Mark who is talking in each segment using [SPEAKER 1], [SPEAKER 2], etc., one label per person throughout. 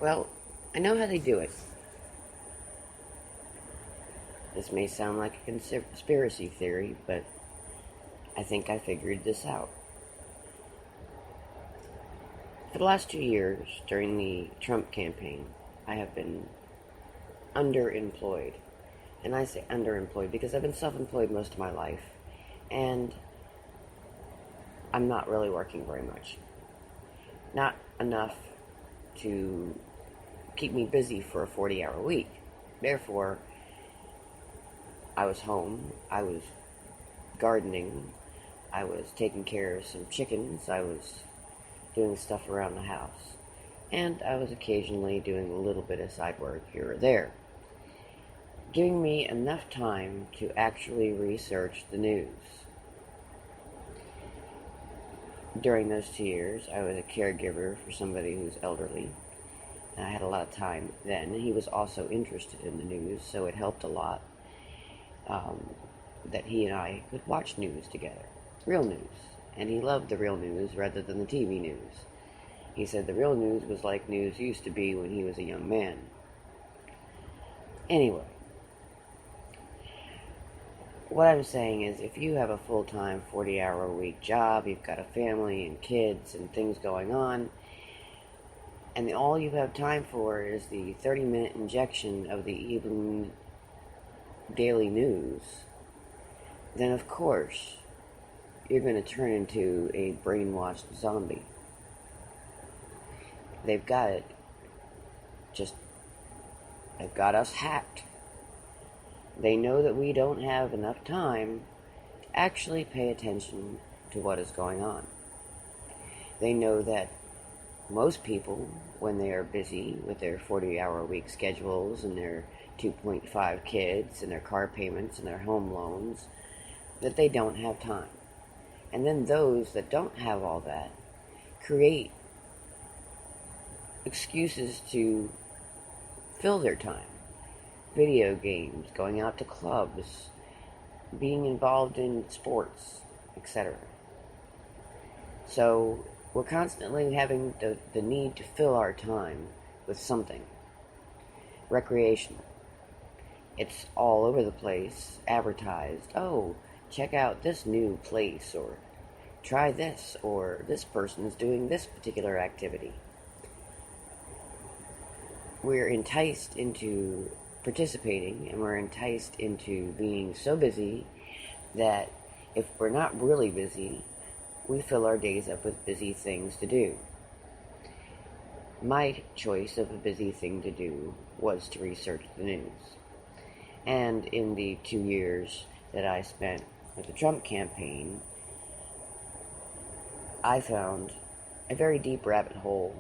[SPEAKER 1] Well, I know how they do it. This may sound like a conspiracy theory, but I think I figured this out. For the last 2 years, during the Trump campaign, I have been underemployed. And I say underemployed because I've been self-employed most of my life, and I'm not really working very much. Not enough to keep me busy for a 40-hour week. Therefore, I was home, I was gardening, I was taking care of some chickens, I was doing stuff around the house, and I was occasionally doing a little bit of side work here or there, giving me enough time to actually research the news. During those 2 years, I was a caregiver for somebody who's elderly, and I had a lot of time then. He was also interested in the news, so it helped a lot that he and I could watch news together, real news, and he loved the real news rather than the TV news. He said the real news was like news used to be when he was a young man. Anyway, what I'm saying is, if you have a full-time 40-hour-a-week job, you've got a family and kids and things going on, and all you have time for is the 30-minute injection of the evening daily news, then of course you're going to turn into a brainwashed zombie. They've got it. They've got us hacked. They know that we don't have enough time to actually pay attention to what is going on. They know that most people, when they are busy with their 40-hour-a-week schedules and their 2.5 kids and their car payments and their home loans, that they don't have time. And then those that don't have all that create excuses to fill their time. Video games, going out to clubs, being involved in sports, etc. So we're constantly having the need to fill our time with something. Recreation. It's all over the place, advertised. Oh, check out this new place, or try this, or this person's doing this particular activity. We're enticed into participating, and we're enticed into being so busy that if we're not really busy, we fill our days up with busy things to do. My choice of a busy thing to do was to research the news. And in the 2 years that I spent with the Trump campaign, I found a very deep rabbit hole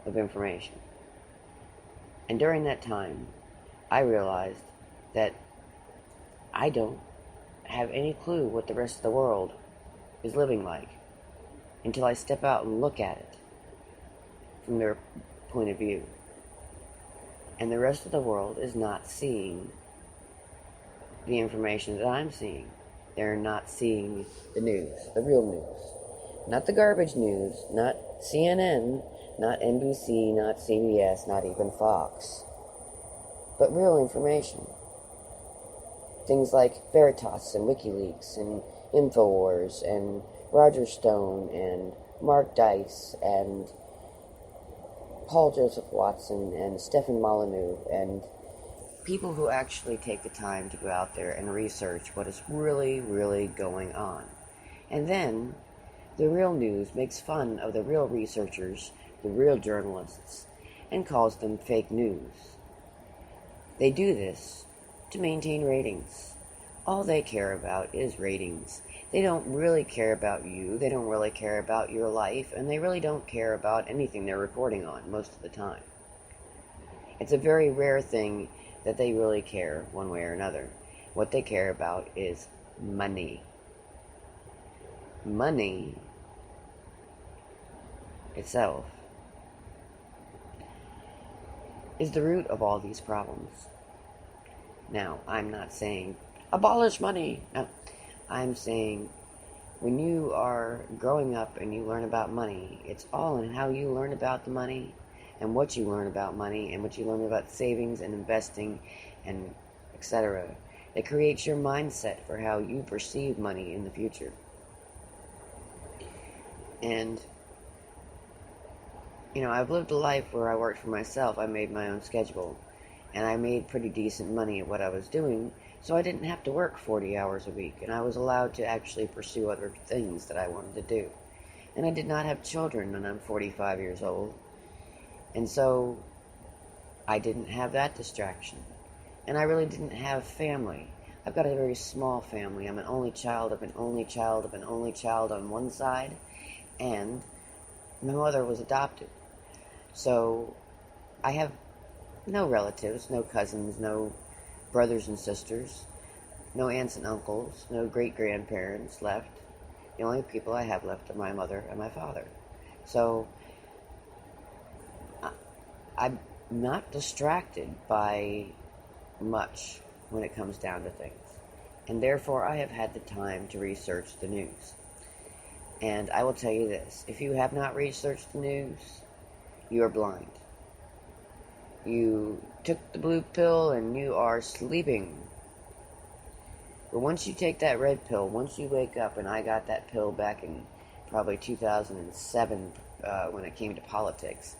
[SPEAKER 1] of information. And during that time, I realized that I don't have any clue what the rest of the world is living like until I step out and look at it from their point of view. And the rest of the world is not seeing the information that I'm seeing. They're not seeing the news, the real news. Not the garbage news, not CNN, not NBC, not CBS, not even Fox. But real information. Things like Veritas and WikiLeaks and InfoWars and Roger Stone and Mark Dice and Paul Joseph Watson and Stephen Molyneux and people who actually take the time to go out there and research what is really, really going on. And then the real news makes fun of the real researchers, the real journalists, and calls them fake news. They do this to maintain ratings. All they care about is ratings. They don't really care about you, they don't really care about your life, and they really don't care about anything they're reporting on most of the time. It's a very rare thing that they really care one way or another. What they care about is money. Money itself is the root of all these problems. Now, I'm not saying abolish money. No, I'm saying when you are growing up and you learn about money, it's all in how you learn about the money, and what you learn about money and what you learn about savings and investing and etc. It creates your mindset for how you perceive money in the future. And, I've lived a life where I worked for myself. I made my own schedule. And I made pretty decent money at what I was doing, so I didn't have to work 40 hours a week. And I was allowed to actually pursue other things that I wanted to do. And I did not have children when I'm 45 years old. And so I didn't have that distraction. And I really didn't have family. I've got a very small family. I'm an only child of an only child of an only child on one side, and my mother was adopted. So I have no relatives, no cousins, no brothers and sisters, no aunts and uncles, no great-grandparents left. The only people I have left are my mother and my father. So I'm not distracted by much when it comes down to things. And therefore, I have had the time to research the news. And I will tell you this, if you have not researched the news, you are blind. You took the blue pill and you are sleeping. But once you take that red pill, once you wake up, and I got that pill back in probably 2007 when it came to politics.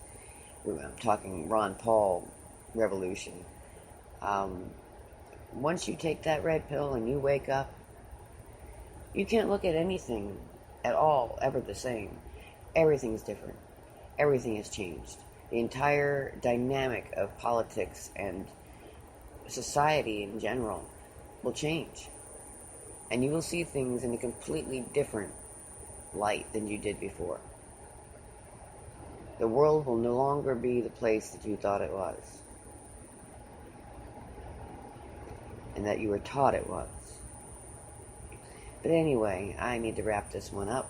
[SPEAKER 1] I'm talking Ron Paul revolution. Once you take that red pill and you wake up, you can't look at anything at all ever the same. Everything's different. Everything has changed. The entire dynamic of politics and society in general will change. And you will see things in a completely different light than you did before. The world will no longer be the place that you thought it was, and that you were taught it was. But anyway, I need to wrap this one up.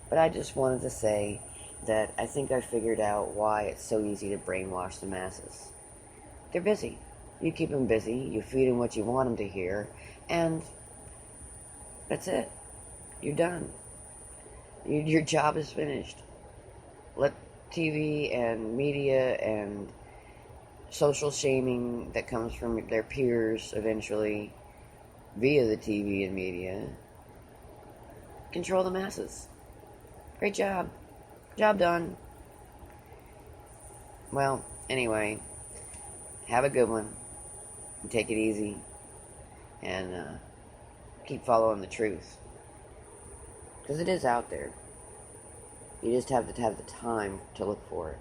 [SPEAKER 1] But I just wanted to say that I think I figured out why it's so easy to brainwash the masses. They're busy. You keep them busy, you feed them what you want them to hear, and that's it. You're done. Your job is finished. Let TV and media and social shaming that comes from their peers eventually via the TV and media control the masses. Great job. Job done. Well, anyway, have a good one. Take it easy. And keep following the truth. Because it is out there. You just have to have the time to look for it.